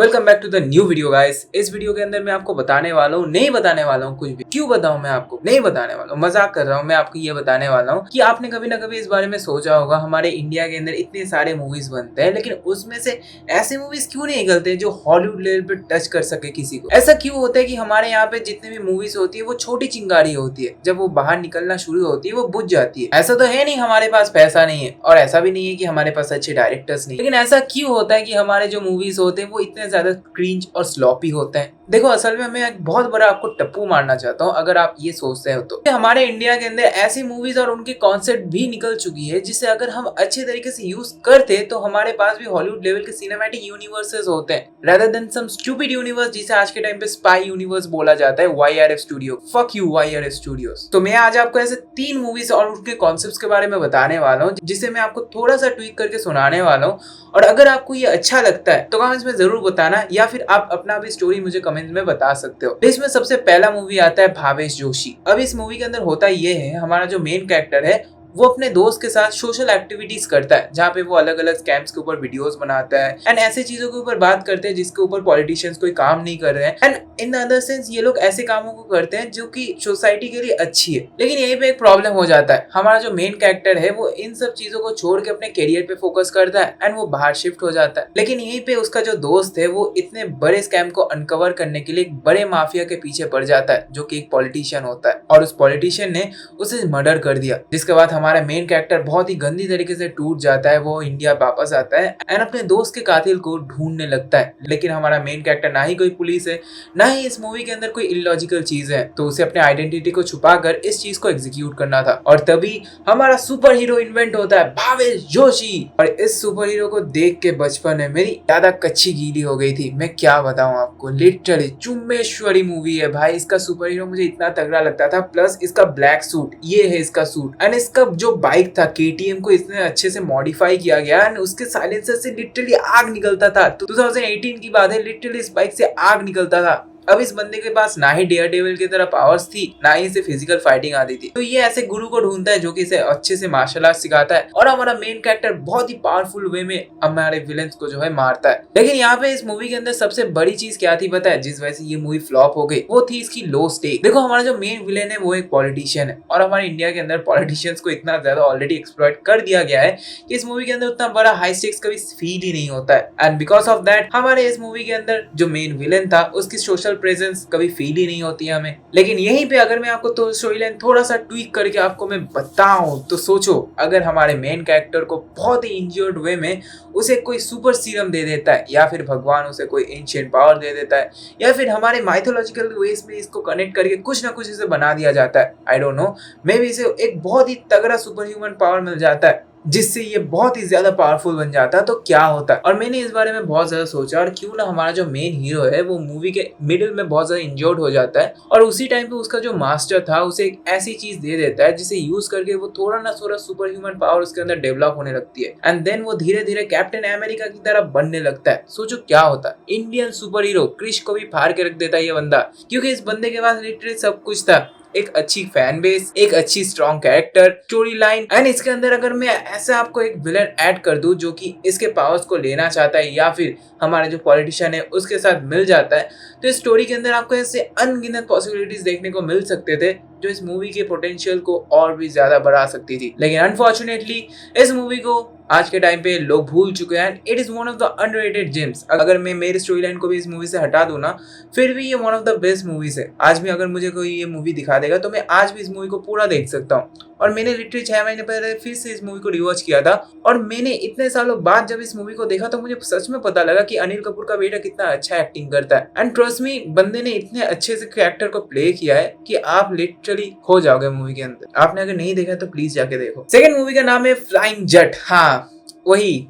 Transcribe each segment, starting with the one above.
Welcome back to the new video guys. इस video के अंदर मैं आपको बताने वाला हूँ, नहीं बताने वाला हूँ कुछ भी। क्यों बताऊँ? मैं आपको नहीं बताने वाला हूँ, मजाक कर रहा हूँ। मैं आपको ये बताने वाला हूँ कि आपने कभी ना कभी इस बारे में सोचा होगा, हमारे इंडिया के अंदर इतने सारे मूवीज बनते हैं, लेकिन उसमें से ऐसे मूवीज क्यों नहीं निकलते जो हॉलीवुड लेवल पे टच कर सके किसी को। ऐसा क्यों होता है कि हमारे यहाँ पे जितने भी मूवीज होती है वो छोटी चिंगारी होती है, जब वो बाहर निकलना शुरू होती है वो बुझ जाती है। ऐसा तो है नहीं हमारे पास पैसा नहीं है, और ऐसा भी नहीं है कि हमारे पास अच्छे डायरेक्टर्स नहीं, लेकिन ऐसा क्यों होता है कि हमारे जो मूवीज होते हैं वो इतने ज्यादा क्रिंज और स्लॉपी होते हैं। देखो, असल में मैं एक बहुत बड़ा आपको टप्पू मारना चाहता हूँ अगर आप ये सोचते हो तो। हमारे इंडिया के अंदर ऐसी मूवीज और उनके कॉन्सेप्ट भी निकल चुकी है जिसे अगर हम अच्छे तरीके से यूज करते तो हमारे पास भी हॉलीवुड लेवल के सिनेमैटिक यूनिवर्सेस होते हैं, rather than some stupid universe जिसे आज के टाइम पे स्पाई यूनिवर्स बोला जाता है। YRF studio, fuck you YRF studios. तो मैं आज आपको ऐसे 3 मूवीज और उनके कॉन्सेप्ट्स के बारे में बताने वाला हूँ जिसे मैं आपको थोड़ा सा ट्वीक करके सुनाने वाला हूँ। और अगर आपको ये अच्छा लगता है तो कमेंट्स में जरूर बताना, या फिर आप अपना भी स्टोरी मुझे कमेंट्स में बता सकते हो। इसमें सबसे पहला मूवी आता है भावेश जोशी। अब इस मूवी के अंदर होता ये है, हमारा जो मेन कैरेक्टर है वो अपने दोस्त के साथ सोशल एक्टिविटीज करता है, जहाँ पे वो अलग अलग स्कैम्स के ऊपर वीडियोस बनाता है एंड ऐसे चीजों के ऊपर बात करते हैं जिसके ऊपर पॉलिटिशियंस कोई काम नहीं कर रहे हैं। And in the other sense ये लोग ऐसे कामों को करते हैं जो कि सोसाइटी के लिए अच्छी है। लेकिन यहीं पे एक प्रॉब्लम हो जाता है, हमारा जो मेन कैरेक्टर है वो इन सब चीजों को छोड़ के अपने करियर पे फोकस करता है एंड वो बाहर शिफ्ट हो जाता है। लेकिन यहीं पे उसका जो दोस्त है वो इतने बड़े स्कैम को अनकवर करने के लिए एक बड़े माफिया के पीछे पड़ जाता है जो कि एक पॉलिटिशियन होता है, और उस पॉलिटिशियन ने उसे मर्डर कर दिया। जिसके बाद हमारा मेन कैरेक्टर बहुत ही गंदी तरीके से टूट जाता है। वो इंडिया वापस आता है एंड अपने दोस्त के कातिल को ढूंढने लगता है। लेकिन हमारा मेन कैरेक्टर ना ही कोई पुलिस है, ना ही इस मूवी के अंदर कोई इलॉजिकल चीज है, तो उसे अपने आइडेंटिटी को छुपाकर इस चीज को एग्जीक्यूट करना था। और तभी हमारा सुपर हीरो इन्वेंट होता है, भावेश जोशी। और इस सुपर हीरो को देख के बचपन में मेरी ज्यादा कच्ची गीली हो गई थी। मैं क्या बताऊं आपको, लिटरली चुम्बेश्वरी मूवी है भाई। इसका सुपर हीरो मुझे इतना तगड़ा लगता था, प्लस इसका ब्लैक सूट, ये है इसका सूट, एंड इसका जो बाइक था KTM को इतने अच्छे से मॉडिफाई किया गया एंड उसके साइलेंसर से लिटरली आग निकलता था। 2018 की बात है, लिटरली इस बाइक से आग निकलता था। अब इस बंदे के पास ना ही डेयर डेविल की तरह पावर्स थी, ना ही इसे फिजिकल फाइटिंग आती थी। तो ये ऐसे गुरु को ढूंढता है जो कि इसे अच्छे से मार्शल आर्ट सिखाता है, और हमारा मेन कैरेक्टर बहुत ही पावरफुल वे में हमारे विलेंस को जो है मारता है। लेकिन यहाँ पे इस मूवी के अंदर सबसे बड़ी चीज क्या थी पता है, जिस वजह से ये मूवी फ्लॉप हो गई, वो थी इसकी लो स्टेक। देखो, हमारा जो मेन विलेन है वो एक पॉलिटिशियन है, और हमारे इंडिया के अंदर पॉलिटिशियंस को इतना ज्यादा ऑलरेडी एक्सप्लॉइट कर दिया गया है कि इस मूवी के अंदर उतना बड़ा हाई स्टेक्स कभी फील ही नहीं होता है। एंड बिकॉज ऑफ दैट हमारे इस मूवी के अंदर जो मेन विलेन था उसकी सोशल प्रेजेंस कभी फील ही नहीं होती है हमें। लेकिन यहीं पे अगर मैं आपको तो स्टोरी लाइन थोड़ा सा ट्वीक करके आपको मैं बताऊं तो सोचो, अगर हमारे मेन कैरेक्टर को बहुत ही इंजर्ड वे में उसे कोई सुपर सीरम दे देता है, या फिर भगवान उसे कोई एंशिएंट पावर दे देता है, या फिर हमारे माइथोलॉजिकल वेज में इसको कनेक्ट करके कुछ ना कुछ इसे बना दिया जाता है, I don't know, may be इसे एक बहुत ही तगड़ा सुपर ह्यूमन पावर मिल जाता है जिससे ये बहुत ही ज्यादा पावरफुल बन जाता है, तो क्या होता है। और मैंने इस बारे में बहुत ज्यादा सोचा, और क्यों ना हमारा जो मेन हीरो है वो मूवी के मिडिल में बहुत ज्यादा इंजर्ड हो जाता है, और उसी टाइम पे उसका जो मास्टर था उसे एक ऐसी चीज दे देता है जिसे यूज करके वो थोड़ा ना थोड़ा सुपर ह्यूमन पावर उसके अंदर डेवलप होने लगती है, एंड देन वो धीरे धीरे कैप्टन अमेरिका की तरह बनने लगता है। सोचो क्या होता है, इंडियन सुपर हीरो क्रिश को भी फाड़ के रख देता है ये बंदा, क्योंकि इस बंदे के पास लिटरली सब कुछ था। एक अच्छी फैन बेस, एक अच्छी strong character, story line, and इसके अंदर अगर मैं ऐसा आपको एक विलन ऐड कर दूं जो कि इसके पावर्स को लेना चाहता है, या फिर हमारे जो पॉलिटिशियन है उसके साथ मिल जाता है, तो इस स्टोरी के अंदर आपको ऐसे अनगिनत पॉसिबिलिटीज देखने को मिल सकते थे जो इस मूवी के पोटेंशियल को और भी ज्यादा बढ़ा सकती थी। लेकिन अनफॉर्चुनेटली इस मूवी को आज के टाइम पे लोग भूल चुके हैं। It is one of the underrated James. अगर मैं मेरी स्टोरी लाइन को भी इस मूवी से हटा दूं ना, फिर भी ये one of the best movies है। आज भी अगर मुझे कोई ये मूवी दिखा देगा तो मैं आज भी इस मूवी को पूरा देख सकता हूँ। और मैंने लिटरली 6 महीने पहले फिर से इस मूवी को रिवॉच किया था, और मैंने इतने सालों बाद जब इस मूवी को देखा तो मुझे सच में पता लगा कि अनिल कपूर का बेटा कितना अच्छा एक्टिंग करता है। एंड ट्रस्ट मी, बंदे ने इतने अच्छे से कैरेक्टर को प्ले किया है कि आप लिटरली खो जाओगे मूवी के अंदर। आपने अगर नहीं देखा तो प्लीज जाके देखो। सेकंड मूवी का नाम है फ्लाइंग जट। हाँ, वही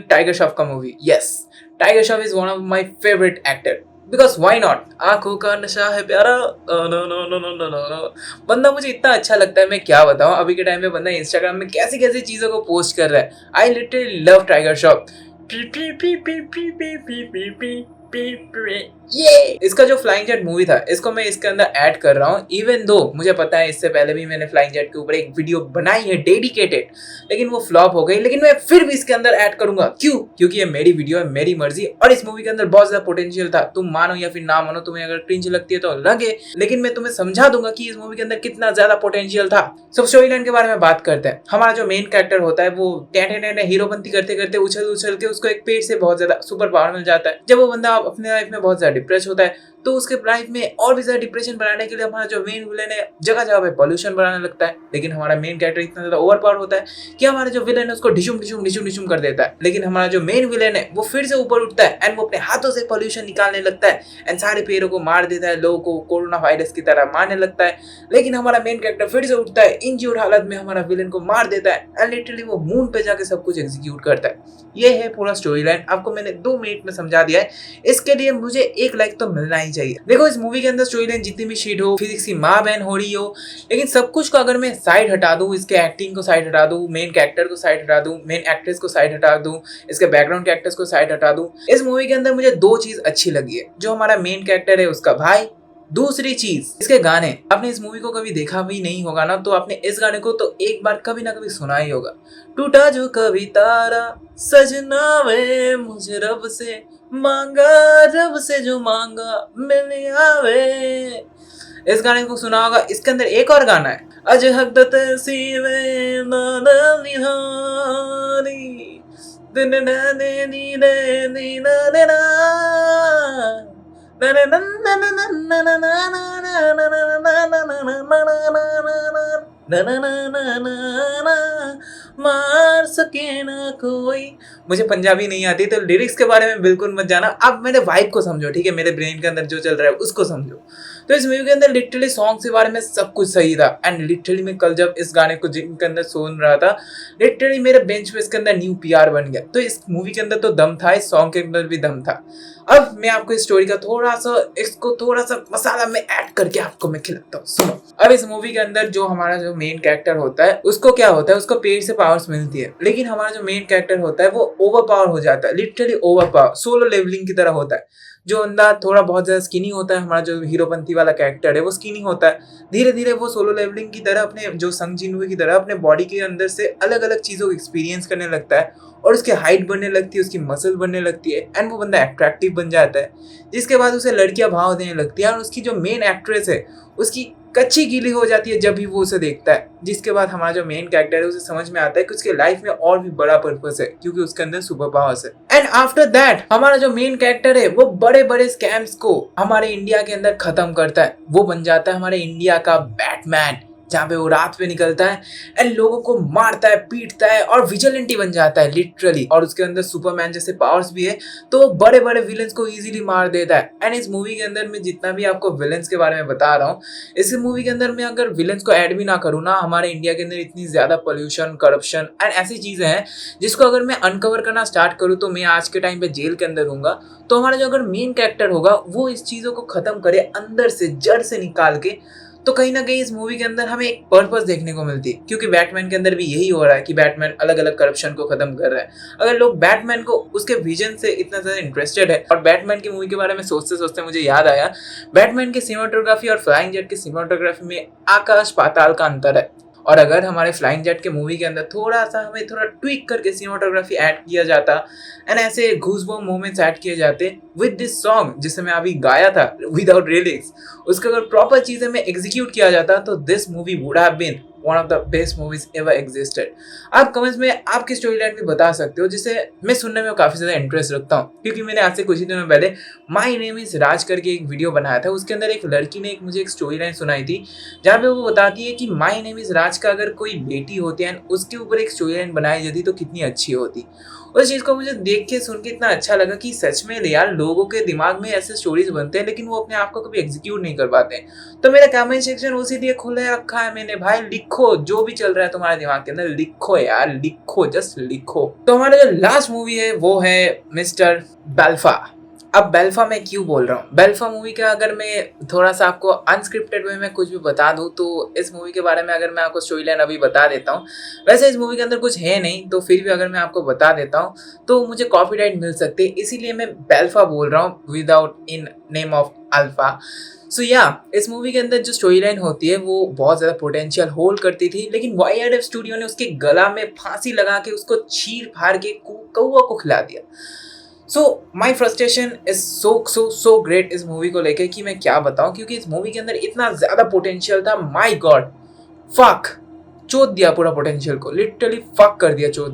टाइगर श्रॉफ का movie. Yes, Tiger Shroff is one of my favourite actor, because why not, आंखों का नशा है प्यारा, बंदा मुझे इतना अच्छा लगता है, मैं क्या बताऊं। अभी के टाइम में बंदा इंस्टाग्राम में कैसी कैसी चीजों को पोस्ट कर रहा है। I literally love tiger Shroff. ये इसका जो फ्लाइंग जेट मूवी था इसको मैं इसके अंदर ऐड कर रहा हूँ, इवन दो मुझे पता है इससे पहले भी मैंने फ्लाइंग जेट के ऊपर एक वीडियो बनाई है डेडिकेटेड, लेकिन वो फ्लॉप हो गई। लेकिन मैं फिर भी इसके अंदर ऐड करूंगा, क्यों? क्योंकि ये मेरी वीडियो है, मेरी मर्जी, और इस मूवी के अंदर बहुत ज्यादा पोटेंशियल था। तुम मानो या फिर ना मानो, तुम्हें अगर क्रिंज लगती है तो लगे, लेकिन मैं तुम्हें समझा दूंगा कि इस मूवी के अंदर कितना ज्यादा पोटेंशियल था। सब स्टोरी लाइन के बारे में बात करते हैं। हमारा जो मेन कैरेक्टर होता है वो टेंटे हीरोपंती करते करते उछल उछल के उसको एक पेड़ से बहुत ज्यादा सुपर पावर मिल जाता है। जब वो बंदा अपने लाइफ में बहुत ज्यादा डिप्रेस होता है तो उसके लाइफ में और भी ज्यादा डिप्रेशन बनाने के लिए हमारा जो मेन विलेन है जगह जगह पे पॉल्यूशन बनाने लगता है। लेकिन हमारा मेन कैरेक्टर इतना ज्यादा ओवर पावर होता है कि हमारा जो विलेन है उसको डिशुम डिशुम डिशुम डिशुम कर देता है। लेकिन हमारा जो मेन विलेन है वो फिर से ऊपर उठता है एंड वो अपने हाथों से पॉल्यूशन निकालने लगता है एंड सारे पेड़ों को मार देता है, लोगों को कोरोना वायरस की तरह मारने लगता है। लेकिन हमारा मेन कैरेक्टर फिर से उठता है, इंज्योर्ड हालत में हमारा विलेन को मार देता है एंड लिटरली वो मून पे जाके सब कुछ एग्जीक्यूट करता है। ये है पूरा स्टोरी लाइन। आपको मैंने 2 मिनट में समझा दिया है, इसके लिए मुझे 1 लाइक तो मिलना ही चाहिए। देखो इस मूवी के अंदर स्टोरी लाइन जितनी भी शीट हो, फिजिक्स की माँ बहन हो रही हो, लेकिन सब कुछ को अगर मैं साइड हटा दूं, इसके एक्टिंग को साइड हटा दूं, मेन कैरेक्टर को साइड हटा दूं, मेन एक्ट्रेस को साइड हटा दूं, इसके बैकग्राउंड कैरेक्टर्स को साइड हटा दूं, इस मूवी के अंदर मुझे 2 चीज अच्छी लगी है। जो हमारा मेन कैरेक्टर है उसका भाई, दूसरी चीज इसके गाने। आपने इस मूवी को कभी देखा भी नहीं होगा ना, तो आपने इस गाने को तो एक बार कभी ना कभी सुना ही होगा। टूटा जो कभी तारा सजना वे मुझे रब से मांगा, रब से जो मांगा मिल आवे। इस गाने को सुना होगा। इसके अंदर एक और गाना है, अज हक तसीवे ना निहारी दिन ना ने नी ने नी ना ने ना मार सके ना कोई। मुझे पंजाबी नहीं आती तो लिरिक्स के बारे में बिल्कुल मत जाना, आप मेरे वाइब को समझो, ठीक है? मेरे ब्रेन के अंदर जो चल रहा है उसको समझो। तो इस मूवी के अंदर लिटरली सॉन्ग के बारे में सब कुछ सही था एंड लिटरली मैं कल जब इस गाने को जिम के अंदर सुन रहा था, लिटरली मेरे बेंच पे इसके अंदर न्यू पीआर बन गया। तो इस मूवी के अंदर तो दम था, इस सॉन्ग के अंदर भी दम था। अब मैं आपको इस स्टोरी का थोड़ा सा मसाला में ऐड करके आपको मैं खिलाता हूँ, सुनो। अब इस मूवी के अंदर जो हमारा जो मेन कैरेक्टर होता है उसको क्या होता है, उसको पेड़ से पावर्स मिलती है, लेकिन हमारा जो मेन कैरेक्टर होता है वो ओवर पावर हो जाता है, literally over power, Solo Leveling की तरह होता है। जो बंदा थोड़ा बहुत ज्यादा स्किनी होता है, हमारा जो हीरोपंथी वाला कैरेक्टर है वो स्किनी होता है, धीरे धीरे वो सोलो लेवलिंग की तरह अपने जो संग जिनवू की तरह अपने बॉडी के अंदर से अलग अलग चीजों को एक्सपीरियंस करने लगता है और उसकी हाइट बढ़ने लगती है, उसकी मसल बढ़ने लगती है एंड वो बंदा अट्रैक्टिव बन जाता है, जिसके बाद उसे लड़कियां भाव देने लगती है और उसकी जो मेन एक्ट्रेस है उसकी कच्ची गीली हो जाती है जब भी वो उसे देखता है। जिसके बाद हमारा जो मेन कैरेक्टर है उसे समझ में आता है कि उसके लाइफ में और भी बड़ा पर्पस है क्योंकि उसके अंदर सुपर पावर्स है। एंड आफ्टर दैट हमारा जो मेन कैरेक्टर है वो बड़े बड़े स्कैम्स को हमारे इंडिया के अंदर खत्म करता है। वो बन जाता है हमारे इंडिया का बैटमैन, जहाँ पे वो रात में निकलता है एंड लोगों को मारता है, पीटता है और विजिलेंटी बन जाता है लिटरली। और उसके अंदर सुपरमैन जैसे पावर्स भी है, तो बड़े बड़े विलेंस को इजीली मार देता है। एंड इस मूवी के अंदर मैं जितना भी आपको विलेंस के बारे में बता रहा हूँ, इस मूवी के अंदर मैं अगर विलेंस को ऐड भी ना करूँ ना, हमारे इंडिया के अंदर इतनी ज्यादा पोल्यूशन, करप्शन एंड ऐसी चीजें हैं जिसको अगर मैं अनकवर करना स्टार्ट करूँ तो मैं आज के टाइम पे जेल के अंदर हूँगा। तो हमारा जो अगर मेन कैरेक्टर होगा वो इस चीजों को खत्म करे अंदर से, जड़ से निकाल के, तो कहीं ना कहीं इस मूवी के अंदर हमें एक पर्पस देखने को मिलती है। क्योंकि बैटमैन के अंदर भी यही हो रहा है कि बैटमैन अलग अलग करप्शन को खत्म कर रहा है। अगर लोग बैटमैन को उसके विजन से इतना ज्यादा इंटरेस्टेड है, और बैटमैन की मूवी के बारे में सोचते सोचते मुझे याद आया, बैटमैन की सिनेमेटोग्राफी और फ्लाइंग जेट की सिनेमेटोग्राफी में आकाश पाताल का अंतर है। और अगर हमारे फ्लाइंग जेट के मूवी के अंदर हमें थोड़ा ट्विक करके सिनेमेटोग्राफी ऐड किया जाता एंड ऐसे घूसबम मोमेंट्स ऐड किए जाते विद दिस सॉन्ग जिसे मैं अभी गाया था विदाउट लिरिक्स, उसका अगर प्रॉपर चीजें में एग्जीक्यूट किया जाता तो this movie would have been one of the best movies ever existed. आप कमेंट्स में आपकी स्टोरी लाइन भी बता सकते हो जिसे मैं सुनने में काफी ज्यादा इंटरेस्ट रखता हूँ। क्योंकि मैंने आज से कुछ ही दिनों पहले माई नेम इज राज करके एक वीडियो बनाया था, उसके अंदर एक लड़की ने मुझे एक स्टोरी लाइन सुनाई थी जहाँ पे वो बताती है कि माई नेम इज राज का अगर कोई बेटी होती है उसके ऊपर एक स्टोरी लाइन बनाई जाती तो कितनी अच्छी होती। उस चीज को मुझे देख के सुन के इतना अच्छा लगा कि सच में यार लोगों के दिमाग में ऐसे स्टोरीज बनते हैं लेकिन वो अपने आप को कभी एग्जीक्यूट नहीं कर पाते। तो मेरा कमेंट सेक्शन उसी लिए खुले रखा है मैंने, भाई लिखो जो भी चल रहा है तुम्हारे दिमाग के अंदर, लिखो यार, लिखो, जस्ट लिखो। तो हमारा जो लास्ट मूवी है वो है मिस्टर बेल्फा। अब बेल्फा मैं क्यों बोल रहा हूँ, बेल्फा मूवी का अगर मैं थोड़ा सा आपको अनस्क्रिप्टेड वे में कुछ भी बता दूँ तो इस मूवी के बारे में अगर मैं आपको स्टोरी लाइन अभी बता देता हूँ, वैसे इस मूवी के अंदर कुछ है नहीं तो फिर भी अगर मैं आपको बता देता हूँ तो मुझे कॉपीराइट मिल सकते हैं, इसीलिए मैं बेल्फा बोल रहा हूँ without in name of alpha. So इस मूवी के अंदर जो स्टोरी लाइन होती है वो बहुत ज़्यादा पोटेंशियल होल्ड करती थी, लेकिन YRF स्टूडियो ने उसके गला में फांसी लगा के उसको चीर फाड़ के कौवा को खिला दिया। सो माई फ्रस्ट्रेशन इज सो ग्रेट इस मूवी को लेके कि मैं क्या बताऊं, क्योंकि इस मूवी के अंदर इतना ज़्यादा पोटेंशियल था। माई गॉड, फक, चोद दिया पूरा पोटेंशियल को, लिटरली फक कर दिया, चोद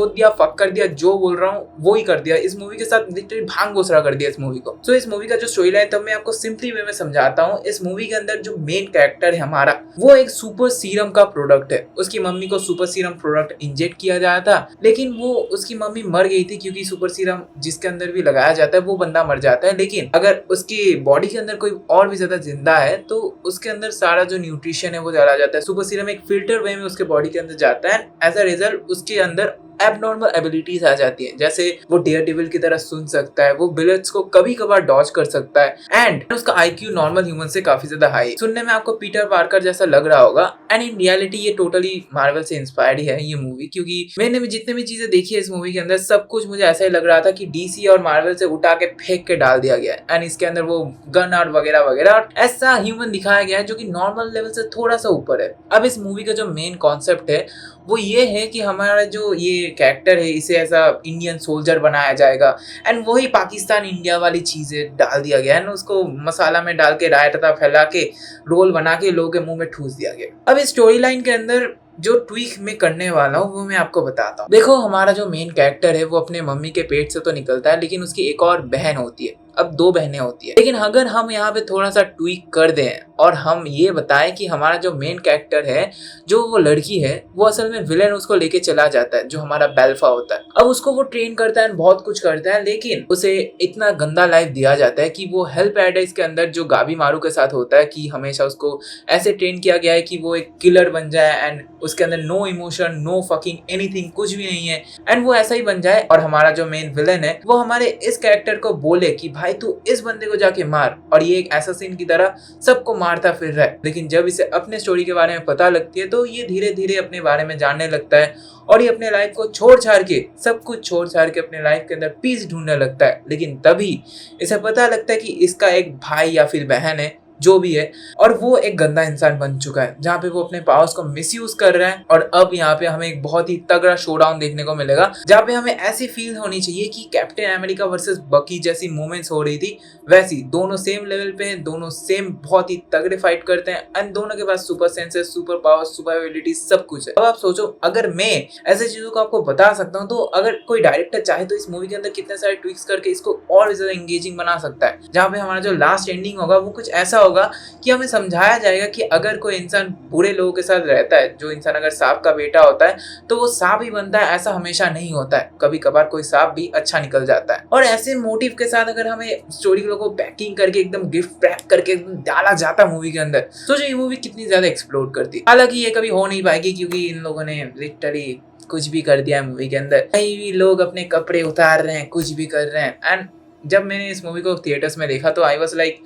दिया फक कर दिया, जो बोल रहा हूँ वो ही कर दिया। इस मूवी के साथ लिटरली भांग घोसरा कर दिया इस मूवी को। सो इस मूवी का जो स्टोरी लाइन तब मैं आपको सिंपली वे में समझाता हूँ। इस मूवी के अंदर जो मेन कैरेक्टर है हमारा, वो एक सुपर सीरम का प्रोडक्ट है। उसकी मम्मी को सुपर सीरम प्रोडक्ट इंजेक्ट किया जाता था, लेकिन वो उसकी मम्मी मर गई थी, क्योंकि सुपर सीरम जिसके अंदर भी लगाया जाता है वो बंदा मर जाता है, लेकिन अगर उसकी बॉडी के अंदर कोई और भी ज्यादा जिंदा है तो उसके अंदर सारा जो न्यूट्रिशन है वो चला जाता है। सुपर सीरम एक फिल्टर वे में उसके बॉडी के अंदर जाता है, एज अ रिजल्ट उसके अंदर एबनॉर्मल एबिलिटीज आ जाती हैं, जैसे वो डेयर डेविल की तरह सुन सकता है, वो बुलेट्स को कभी कभार डॉज कर सकता है, एंड उसका IQ नॉर्मल ह्यूमन से काफी ज्यादा हाई। सुनने में आपको पीटर पार्कर जैसा लग रहा होगा, एंड इन रियलिटी ये टोटली मार्वल से इंस्पायर्ड है ये मूवी, क्योंकि मैंने भी जितने भी चीजें देखी है इस मूवी के अंदर सब कुछ मुझे ऐसा ही लग रहा था कि DC और मार्वल से उठा के फेंक के डाल दिया गया है, एंड इसके अंदर वो गन आर्ट वगैरह वगैरह ऐसा ह्यूमन दिखाया गया है जो कि नॉर्मल लेवल से थोड़ा सा ऊपर है। अब इस मूवी का जो मेन कॉन्सेप्ट है वो ये है कि हमारा जो ये कैरेक्टर है इसे ऐसा इंडियन सोल्जर बनाया जाएगा, एंड वही पाकिस्तान इंडिया वाली चीजें डाल दिया गया है ना, उसको मसाला में डाल के रायता फैला के रोल बना के लोगों के मुंह में ठूस दिया गया। अब इस स्टोरी लाइन के अंदर जो ट्वीक में करने वाला हूँ वो मैं आपको बताता हूँ। देखो, हमारा जो मेन कैरेक्टर है वो अपने मम्मी के पेट से तो निकलता है, लेकिन उसकी एक और बहन होती है। अब 2 बहनें होती है, लेकिन अगर हम यहाँ पे थोड़ा सा ट्वीक कर दें और हम ये बताएं कि हमारा जो मेन कैरेक्टर है, जो वो लड़की है, वो असल में विलेन उसको लेके चला जाता है, जो हमारा बेल्फा होता है। अब उसको वो ट्रेन करता है, बहुत कुछ करता है, लेकिन उसे इतना गंदा लाइफ दिया जाता है कि वो हेल्प पैराडाइज के अंदर जो गाबी मारू के साथ होता है कि हमेशा उसको ऐसे ट्रेन किया गया है कि वो एक किलर बन जाए, एंड उसके अंदर no emotion, no fucking anything, कुछ भी नहीं है, एंड वो ऐसा ही बन जाए। और हमारा जो मेन विलेन है वो हमारे इस कैरेक्टर को बोले कि भाई तू इस बंदे को जाके मार, और ये एक एसासिन की तरह सबको मारता फिर रहा है। लेकिन जब इसे अपने स्टोरी के बारे में पता लगती है तो ये धीरे धीरे अपने बारे में जानने लगता है, और ये अपने लाइफ को छोड़ छाड़ के, सब कुछ छोड़ छाड़ के अपने लाइफ के अंदर पीस ढूंढने लगता है। लेकिन तभी इसे पता लगता है कि इसका एक भाई या फिर बहन है, जो भी है, और वो एक गंदा इंसान बन चुका है, जहाँ पे वो अपने पावर्स को मिसयूज कर रहा है। और अब यहाँ पे हमें एक बहुत ही तगड़ा शोडाउन देखने को मिलेगा, जहाँ पे हमें ऐसी फील होनी चाहिए कि कैप्टन अमेरिका वर्सेस बकी जैसी मूवमेंट्स हो रही थी, वैसी दोनों सेम लेवल पे हैं, दोनों सेम बहुत ही तगड़े फाइट करते हैं, एंड दोनों के पास super senses, super powers, super ability सब कुछ है। अब आप सोचो, अगर मैं ऐसे चीजों को आपको बता सकता हूँ तो अगर कोई डायरेक्टर चाहे तो इस मूवी के अंदर कितने सारे ट्विक्स करके इसको और ज्यादा एंगेजिंग बना सकता है, जहाँ पे हमारा जो लास्ट एंडिंग होगा वो कुछ ऐसा होगा कि हमें समझाया जाएगा कि अगर कोई इंसान बुरे लोगों के साथ रहता है, जो इंसान अगर सांप का बेटा होता है तो वो सांप ही बनता है, ऐसा हमेशा नहीं होता है, कभी कभार कोई सांप भी अच्छा निकल जाता है। और ऐसे मोटिव के साथ अगर हमें स्टोरी को पैकिंग करके एकदम गिफ्ट पैक करके डाला जाता है मूवी के अंदर, सोचो ये मूवी कितनी ज्यादा एक्सप्लोर करती। हालांकि ये कभी हो नहीं पाएगी क्योंकि इन लोगों ने लिटरली कुछ भी कर दिया है मूवी के अंदर, कहीं भी लोग अपने कपड़े उतार रहे हैं, कुछ भी कर रहे हैं। एंड जब मैंने इस मूवी को थिएटर्स में देखा तो आई वाज लाइक,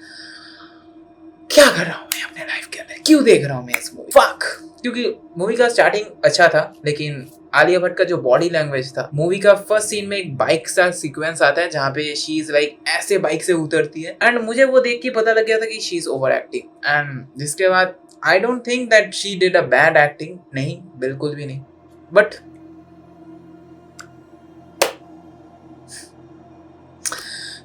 क्या कर रहा हूँ मैं अपने लाइफ के अंदर, क्यों देख रहा हूँ मैं इस मूवी, फक। क्योंकि मूवी का स्टार्टिंग अच्छा था, लेकिन आलिया भट्ट का जो बॉडी लैंग्वेज था, मूवी का फर्स्ट सीन में एक बाइक सा सीक्वेंस आता है जहाँ पे शी इज लाइक ऐसे बाइक से उतरती है, एंड मुझे वो देख के पता लग गया था कि she is over acting. And जिसके बाद I don't think that she did a bad acting, नहीं, बिल्कुल भी नहीं, बट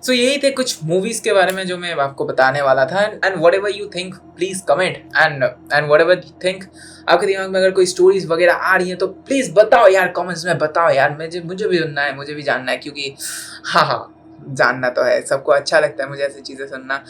सो यही थे कुछ मूवीज के बारे में जो मैं आपको बताने वाला था। And whatever you think please comment, and whatever you think, आपके दिमाग में अगर कोई स्टोरीज वगैरह आ रही है तो प्लीज बताओ यार, कमेंट्स में बताओ यार, मुझे भी सुनना है, मुझे भी जानना है, क्योंकि हाँ जानना तो है, सबको अच्छा लगता है मुझे ऐसी चीजें सुनना।